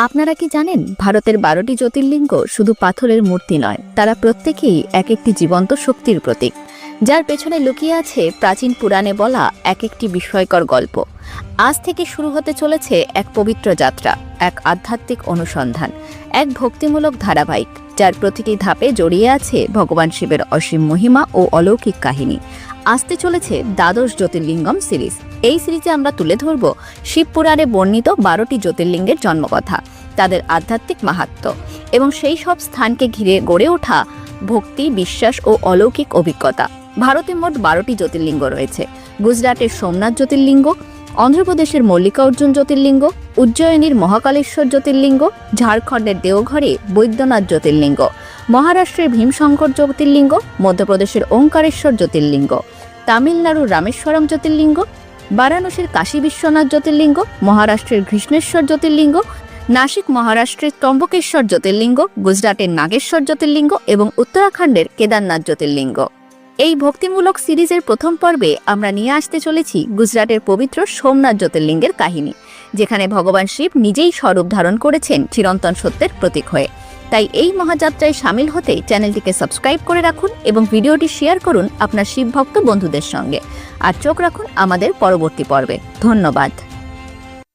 আপনারা কি জানেন ভারতের 12টি জ্যোতির্লিঙ্গ শুধু পাথরের মূর্তি নয়, তারা প্রত্যেকেই এক একটি জীবন্ত শক্তির প্রতীক, যার পেছনে লুকিয়ে আছে প্রাচীন পুরাণে বলা এক একটি বিস্ময়কর গল্প। আজ থেকে শুরু হতে চলেছে এক পবিত্র যাত্রা, এক আধ্যাত্মিক অনুসন্ধান, এক ভক্তিমূলক ধারাবাহিক, যার প্রতিটি ধাপে জড়িয়ে আছে ভগবান শিবের অসীম মহিমা ও অলৌকিক কাহিনী। আসতে চলেছে দ্বাদশ জ্যোতির্লিঙ্গম সিরিজ। এই সিরিজে আমরা তুলে ধরব শিবপুরাণে বর্ণিত 12টি জ্যোতির্লিঙ্গের জন্মকথা, তাদের আধ্যাত্মিক মাহাত্ম্য এবং সেই সব স্থানকে ঘিরে গড়ে ওঠা ভক্তি, বিশ্বাস ও অলৌকিক অভিজ্ঞতা। ভারতে মোট 12টি জ্যোতির্লিঙ্গ রয়েছে। গুজরাটের সোমনাথ জ্যোতির্লিঙ্গ, অন্ধ্রপ্রদেশের মল্লিকার্জুন জ্যোতির্লিঙ্গ, উজ্জয়িনীর মহাকালেশ্বর জ্যোতির্লিঙ্গ, ঝাড়খণ্ডের দেওঘরে বৈদ্যনাথ জ্যোতির্লিঙ্গ, মহারাষ্ট্রের ভীমশঙ্কর জ্যোতির্লিঙ্গ, মধ্যপ্রদেশের ওঙ্কারেশ্বর জ্যোতির্লিঙ্গ, তামিলনাড়ুর রামেশ্বরম জ্যোতির্লিঙ্গ, বারাণসীর কাশী বিশ্বনাথ জ্যোতির্লিঙ্গ, মহারাষ্ট্রের ঘৃষ্ণেশ্বর জ্যোতির্লিঙ্গ, নাসিক মহারাষ্ট্রের ত্রম্বকেশ্বর জ্যোতির্লিঙ্গ, গুজরাটের নাগেশ্বর জ্যোতির্লিঙ্গ এবং উত্তরাখণ্ডের কেদারনাথ জ্যোতির্লিঙ্গ। এই ভক্তিমূলক সিরিজের প্রথম পর্বে আমরা নিয়ে আসতে চলেছি গুজরাটের পবিত্র সোমনাথ জ্যোতির্লিঙ্গের কাহিনী, যেখানে ভগবান শিব নিজেই স্বরূপ ধারণ করেছেন চিরন্তন সত্যের প্রতীক হয়ে। তাই এই মহাযাত্রায় সামিল হতে চ্যানেলটিকে সাবস্ক্রাইব করে রাখুন এবং ভিডিওটি শেয়ার করুন আপনার শিবভক্ত বন্ধুদের সঙ্গে। আর চোখ রাখুন আমাদের পরবর্তী পর্বে। ধন্যবাদ।